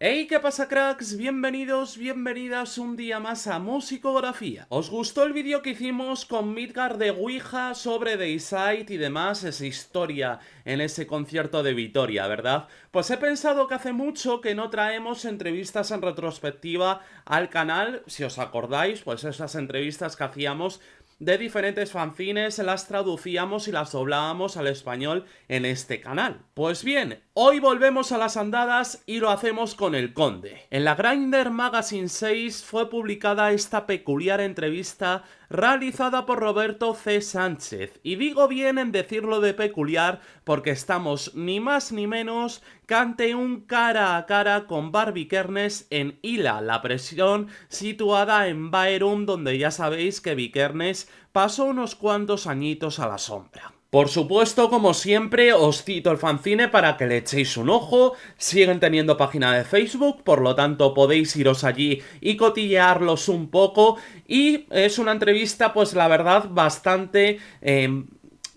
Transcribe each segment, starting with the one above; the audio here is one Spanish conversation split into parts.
Hey, ¿qué pasa, cracks? Bienvenidos, bienvenidas un día más a Musicografía. ¿Os gustó el vídeo que hicimos con Midgard de Ouija sobre Dayside y demás, esa historia en ese concierto de Vitoria, verdad? Pues he pensado que hace mucho que no traemos entrevistas en retrospectiva al canal. Si os acordáis, pues esas entrevistas que hacíamos de diferentes fanzines, las traducíamos y las doblábamos al español en este canal. Pues bien, hoy volvemos a las andadas y lo hacemos con El Conde. En la Grindr Magazine 6 fue publicada esta peculiar entrevista realizada por Roberto C. Sánchez. Y digo bien en decirlo de peculiar porque estamos ni más ni menos que ante un cara a cara con Barbie Kernes en Ila, la prisión situada en Bærum, donde ya sabéis que Vikernes pasó unos cuantos añitos a la sombra. Por supuesto, como siempre, os cito el fanzine para que le echéis un ojo. Siguen teniendo página de Facebook, por lo tanto podéis iros allí y cotillearlos un poco. Y es una entrevista, pues la verdad, bastante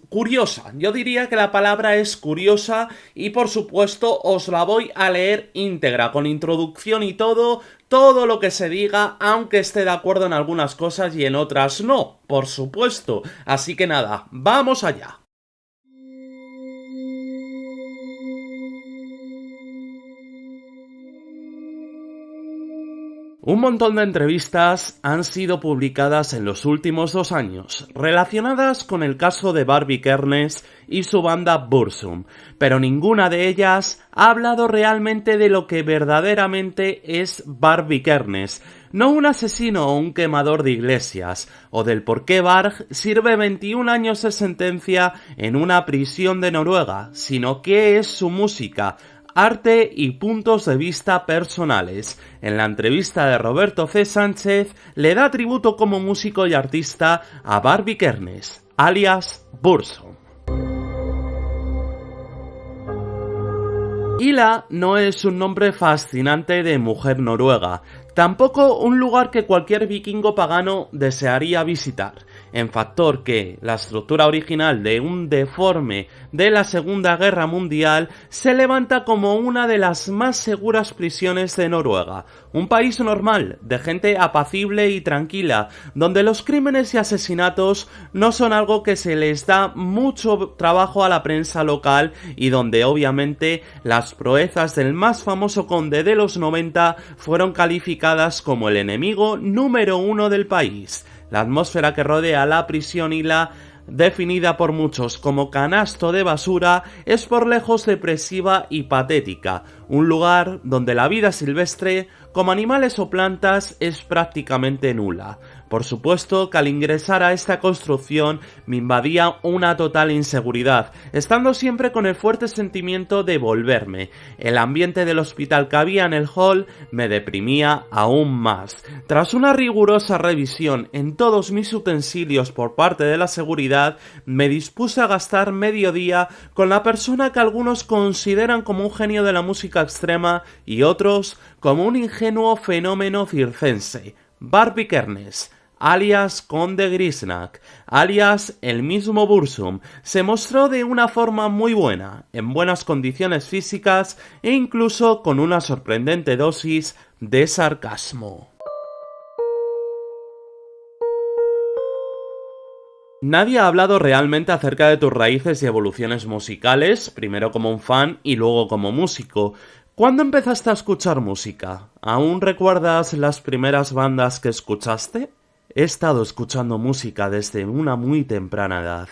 curiosa. Yo diría que la palabra es curiosa y por supuesto os la voy a leer íntegra, con introducción y todo lo que se diga, aunque esté de acuerdo en algunas cosas y en otras no, por supuesto. Así que nada, vamos allá. Un montón de entrevistas han sido publicadas en los últimos 2 años, relacionadas con el caso de Barbie Kernes y su banda Burzum, pero ninguna de ellas ha hablado realmente de lo que verdaderamente es Barbie Kernes, no un asesino o un quemador de iglesias, o del por qué Varg sirve 21 años de sentencia en una prisión de Noruega, sino qué es su música, arte y puntos de vista personales. En la entrevista de Roberto C. Sánchez le da tributo como músico y artista a Barbie Kernes, alias Burzum. Ila no es un nombre fascinante de mujer noruega, tampoco un lugar que cualquier vikingo pagano desearía visitar, en factor que la estructura original de un deforme de la Segunda Guerra Mundial se levanta como una de las más seguras prisiones de Noruega, un país normal, de gente apacible y tranquila, donde los crímenes y asesinatos no son algo que se les da mucho trabajo a la prensa local y donde obviamente las proezas del más famoso conde de los 90 fueron calificadas como el enemigo número 1 del país. La atmósfera que rodea la prisión Ila, definida por muchos como canasto de basura, es por lejos depresiva y patética, un lugar donde la vida silvestre, como animales o plantas, es prácticamente nula. Por supuesto que al ingresar a esta construcción me invadía una total inseguridad, estando siempre con el fuerte sentimiento de volverme. El ambiente del hospital que había en el hall me deprimía aún más. Tras una rigurosa revisión en todos mis utensilios por parte de la seguridad, me dispuse a gastar medio día con la persona que algunos consideran como un genio de la música extrema y otros como un ingenuo fenómeno circense, Barbie Kernes, alias Conde Grisnak, alias el mismo Burzum. Se mostró de una forma muy buena, en buenas condiciones físicas e incluso con una sorprendente dosis de sarcasmo. Nadie ha hablado realmente acerca de tus raíces y evoluciones musicales, primero como un fan y luego como músico. ¿Cuándo empezaste a escuchar música? ¿Aún recuerdas las primeras bandas que escuchaste? He estado escuchando música desde una muy temprana edad.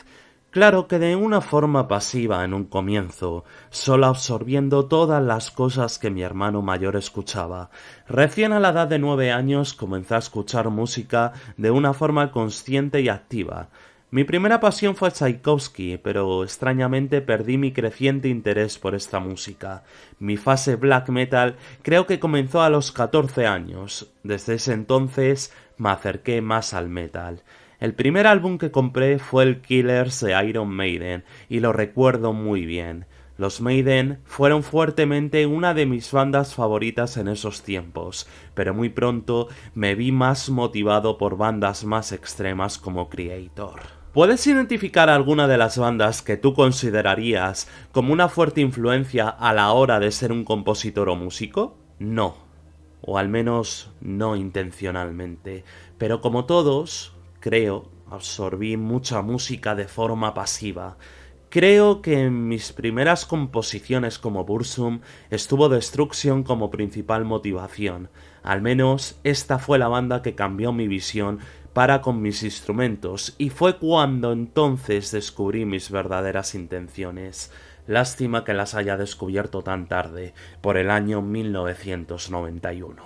Claro que de una forma pasiva en un comienzo, solo absorbiendo todas las cosas que mi hermano mayor escuchaba. Recién a la edad de 9 años comencé a escuchar música de una forma consciente y activa. Mi primera pasión fue Tchaikovsky, pero extrañamente perdí mi creciente interés por esta música. Mi fase black metal creo que comenzó a los 14 años. Desde ese entonces me acerqué más al metal. El primer álbum que compré fue el Killers de Iron Maiden, y lo recuerdo muy bien. Los Maiden fueron fuertemente una de mis bandas favoritas en esos tiempos, pero muy pronto me vi más motivado por bandas más extremas como Creator. ¿Puedes identificar alguna de las bandas que tú considerarías como una fuerte influencia a la hora de ser un compositor o músico? No, o al menos no intencionalmente, pero como todos, creo, absorbí mucha música de forma pasiva. Creo que en mis primeras composiciones como Burzum estuvo Destruction como principal motivación. Al menos esta fue la banda que cambió mi visión para con mis instrumentos, y fue cuando entonces descubrí mis verdaderas intenciones. Lástima que las haya descubierto tan tarde, por el año 1991.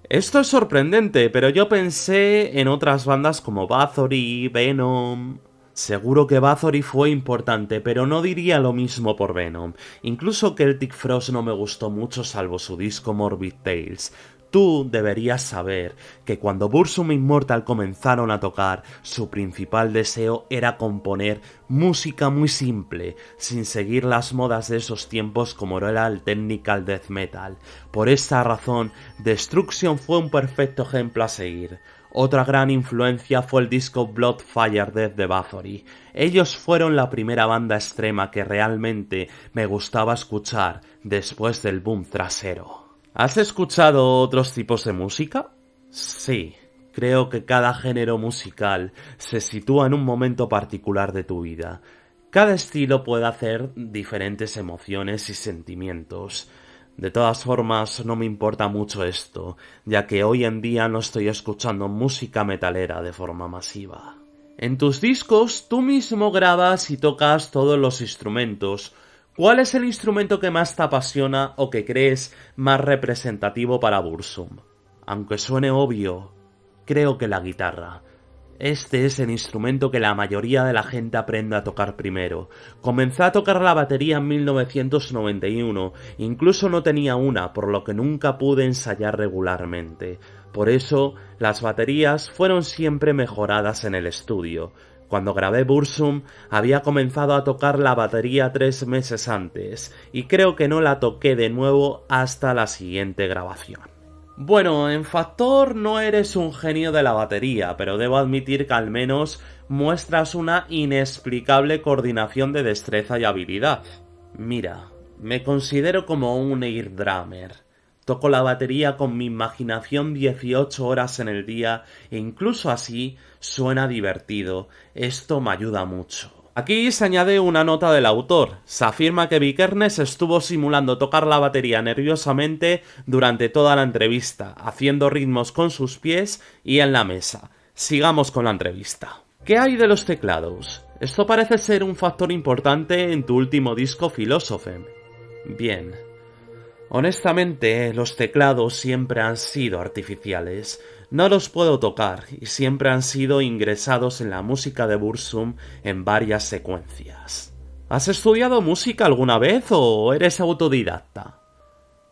Esto es sorprendente, pero yo pensé en otras bandas como Bathory, Venom. Seguro que Bathory fue importante, pero no diría lo mismo por Venom. Incluso Celtic Frost no me gustó mucho salvo su disco Morbid Tales. Tú deberías saber que cuando Burzum e Immortal comenzaron a tocar, su principal deseo era componer música muy simple, sin seguir las modas de esos tiempos como era el technical death metal. Por esta razón, Destruction fue un perfecto ejemplo a seguir. Otra gran influencia fue el disco Blood Fire Death de Bathory. Ellos fueron la primera banda extrema que realmente me gustaba escuchar después del boom trasero. ¿Has escuchado otros tipos de música? Sí, creo que cada género musical se sitúa en un momento particular de tu vida. Cada estilo puede hacer diferentes emociones y sentimientos. De todas formas, no me importa mucho esto, ya que hoy en día no estoy escuchando música metalera de forma masiva. En tus discos, tú mismo grabas y tocas todos los instrumentos. ¿Cuál es el instrumento que más te apasiona o que crees más representativo para Burzum? Aunque suene obvio, creo que la guitarra. Este es el instrumento que la mayoría de la gente aprende a tocar primero. Comencé a tocar la batería en 1991, incluso no tenía una, por lo que nunca pude ensayar regularmente. Por eso, las baterías fueron siempre mejoradas en el estudio. Cuando grabé Burzum, había comenzado a tocar la batería 3 meses antes, y creo que no la toqué de nuevo hasta la siguiente grabación. Bueno, en Factor no eres un genio de la batería, pero debo admitir que al menos muestras una inexplicable coordinación de destreza y habilidad. Mira, me considero como un air drummer. Toco la batería con mi imaginación 18 horas en el día e incluso así suena divertido. Esto me ayuda mucho. Aquí se añade una nota del autor. Se afirma que Vikernes estuvo simulando tocar la batería nerviosamente durante toda la entrevista, haciendo ritmos con sus pies y en la mesa. Sigamos con la entrevista. ¿Qué hay de los teclados? Esto parece ser un factor importante en tu último disco Philosophem. Bien. Honestamente, los teclados siempre han sido artificiales. No los puedo tocar y siempre han sido ingresados en la música de Burzum en varias secuencias. ¿Has estudiado música alguna vez o eres autodidacta?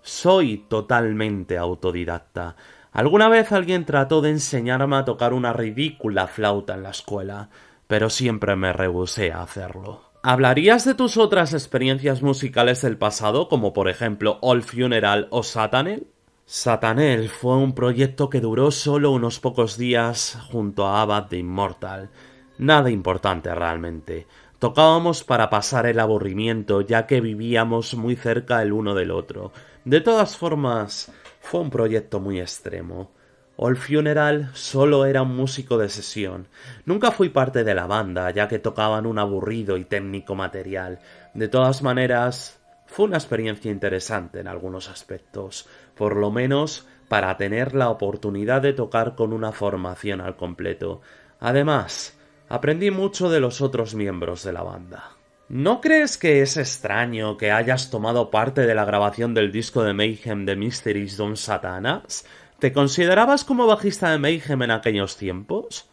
Soy totalmente autodidacta. Alguna vez alguien trató de enseñarme a tocar una ridícula flauta en la escuela, pero siempre me rehusé a hacerlo. ¿Hablarías de tus otras experiencias musicales del pasado, como por ejemplo All Funeral o Satanel? Satanel fue un proyecto que duró solo unos pocos días junto a Abad de Immortal. Nada importante realmente. Tocábamos para pasar el aburrimiento ya que vivíamos muy cerca el uno del otro. De todas formas, fue un proyecto muy extremo. All Funeral solo era un músico de sesión. Nunca fui parte de la banda, ya que tocaban un aburrido y técnico material. De todas maneras, fue una experiencia interesante en algunos aspectos, por lo menos para tener la oportunidad de tocar con una formación al completo. Además, aprendí mucho de los otros miembros de la banda. ¿No crees que es extraño que hayas tomado parte de la grabación del disco de Mayhem de Mysteries Don Satanas? ¿Te considerabas como bajista de Mayhem en aquellos tiempos?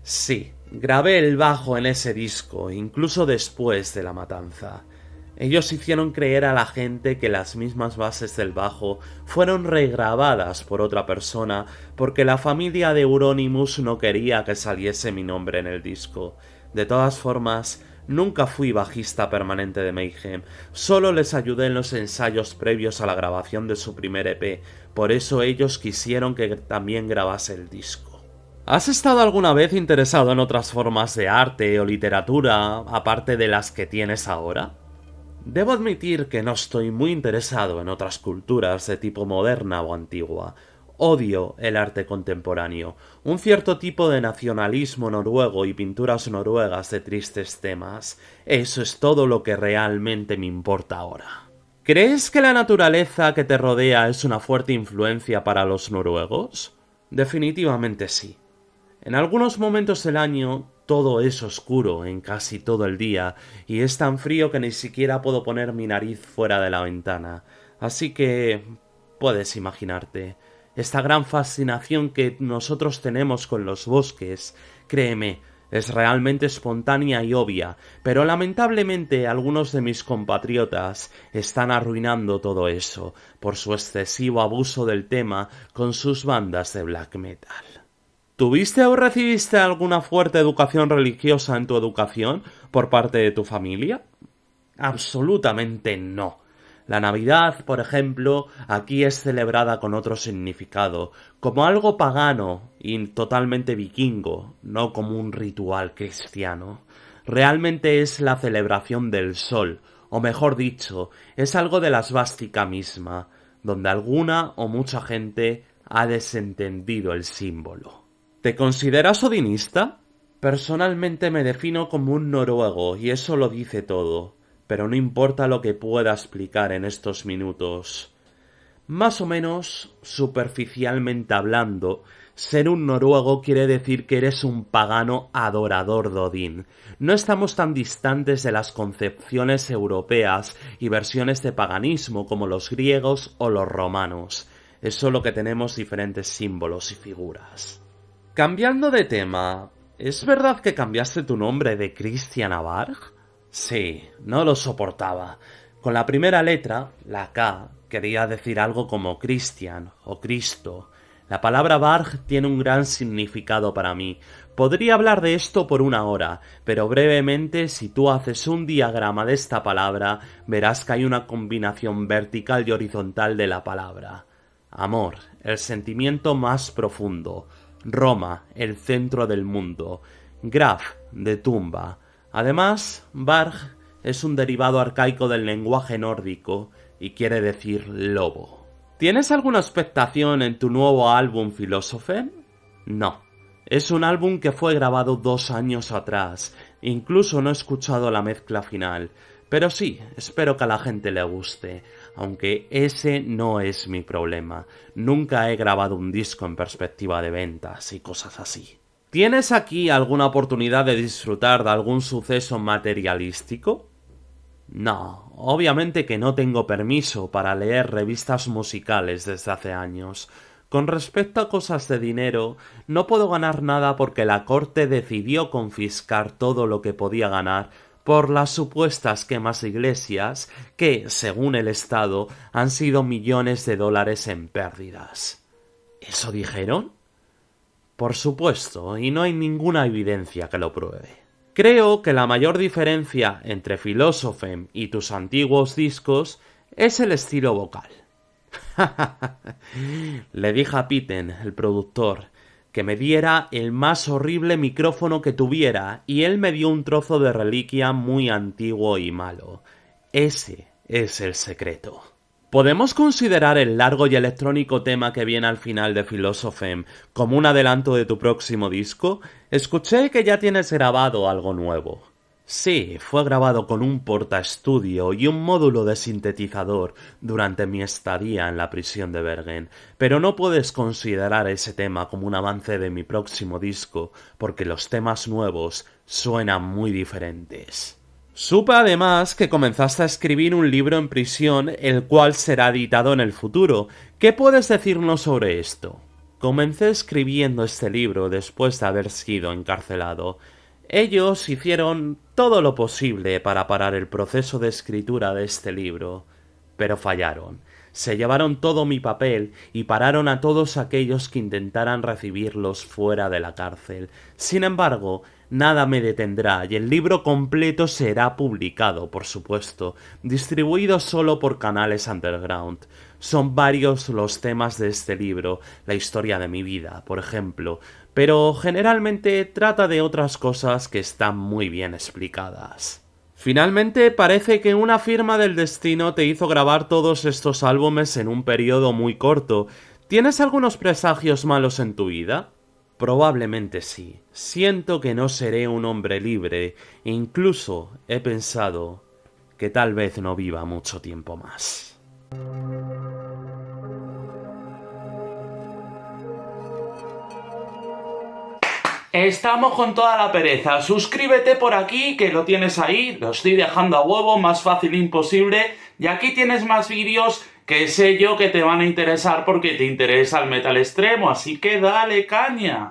Sí, grabé el bajo en ese disco, incluso después de la matanza. Ellos hicieron creer a la gente que las mismas bases del bajo fueron regrabadas por otra persona porque la familia de Euronymous no quería que saliese mi nombre en el disco. De todas formas, nunca fui bajista permanente de Mayhem, solo les ayudé en los ensayos previos a la grabación de su primer EP, por eso ellos quisieron que también grabase el disco. ¿Has estado alguna vez interesado en otras formas de arte o literatura, aparte de las que tienes ahora? Debo admitir que no estoy muy interesado en otras culturas de tipo moderna o antigua. Odio el arte contemporáneo, un cierto tipo de nacionalismo noruego y pinturas noruegas de tristes temas. Eso es todo lo que realmente me importa ahora. ¿Crees que la naturaleza que te rodea es una fuerte influencia para los noruegos? Definitivamente sí. En algunos momentos del año todo es oscuro en casi todo el día y es tan frío que ni siquiera puedo poner mi nariz fuera de la ventana. Así que puedes imaginarte, esta gran fascinación que nosotros tenemos con los bosques, créeme, es realmente espontánea y obvia, pero lamentablemente algunos de mis compatriotas están arruinando todo eso por su excesivo abuso del tema con sus bandas de black metal. ¿Tuviste o recibiste alguna fuerte educación religiosa en tu educación por parte de tu familia? Absolutamente no. La Navidad, por ejemplo, aquí es celebrada con otro significado, como algo pagano y totalmente vikingo, no como un ritual cristiano. Realmente es la celebración del sol, o mejor dicho, es algo de la svástica misma, donde alguna o mucha gente ha desentendido el símbolo. ¿Te consideras odinista? Personalmente me defino como un noruego y eso lo dice todo, pero no importa lo que pueda explicar en estos minutos. Más o menos, superficialmente hablando, ser un noruego quiere decir que eres un pagano adorador de Odín. No estamos tan distantes de las concepciones europeas y versiones de paganismo como los griegos o los romanos. Es solo que tenemos diferentes símbolos y figuras. Cambiando de tema, ¿es verdad que cambiaste tu nombre de Christian a Varg? Sí, no lo soportaba. Con la primera letra, la K, quería decir algo como Christian o Cristo. La palabra Varg tiene un gran significado para mí. Podría hablar de esto por una hora, pero brevemente, si tú haces un diagrama de esta palabra, verás que hay una combinación vertical y horizontal de la palabra. Amor, el sentimiento más profundo. Roma, el centro del mundo. Graf, de tumba. Además, Varg es un derivado arcaico del lenguaje nórdico y quiere decir lobo. ¿Tienes alguna expectación en tu nuevo álbum Philosophen? No. Es un álbum que fue grabado 2 años atrás. Incluso no he escuchado la mezcla final. Pero sí, espero que a la gente le guste, aunque ese no es mi problema. Nunca he grabado un disco en perspectiva de ventas y cosas así. ¿Tienes aquí alguna oportunidad de disfrutar de algún suceso materialístico? No, obviamente que no tengo permiso para leer revistas musicales desde hace años. Con respecto a cosas de dinero, no puedo ganar nada porque la corte decidió confiscar todo lo que podía ganar por las supuestas quemas de iglesias que, según el Estado, han sido millones de dólares en pérdidas. ¿Eso dijeron? Por supuesto, y no hay ninguna evidencia que lo pruebe. Creo que la mayor diferencia entre Philosophem y tus antiguos discos es el estilo vocal. Le dije a Pitten, el productor, que me diera el más horrible micrófono que tuviera y él me dio un trozo de reliquia muy antiguo y malo. Ese es el secreto. ¿Podemos considerar el largo y electrónico tema que viene al final de Philosophem como un adelanto de tu próximo disco? Escuché que ya tienes grabado algo nuevo. Sí, fue grabado con un portaestudio y un módulo de sintetizador durante mi estadía en la prisión de Bergen, pero no puedes considerar ese tema como un avance de mi próximo disco porque los temas nuevos suenan muy diferentes. Supe además que comenzaste a escribir un libro en prisión, el cual será editado en el futuro. ¿Qué puedes decirnos sobre esto? Comencé escribiendo este libro después de haber sido encarcelado. Ellos hicieron todo lo posible para parar el proceso de escritura de este libro, pero fallaron. Se llevaron todo mi papel y pararon a todos aquellos que intentaran recibirlos fuera de la cárcel. Sin embargo, nada me detendrá y el libro completo será publicado, por supuesto, distribuido solo por canales underground. Son varios los temas de este libro, la historia de mi vida, por ejemplo, pero generalmente trata de otras cosas que están muy bien explicadas. Finalmente, parece que una firma del destino te hizo grabar todos estos álbumes en un periodo muy corto. ¿Tienes algunos presagios malos en tu vida? Probablemente sí. Siento que no seré un hombre libre e incluso he pensado que tal vez no viva mucho tiempo más. Estamos con toda la pereza. Suscríbete por aquí, que lo tienes ahí. Lo estoy dejando a huevo, más fácil imposible. Y aquí tienes más vídeos que sé yo que te van a interesar porque te interesa el metal extremo. Así que dale caña.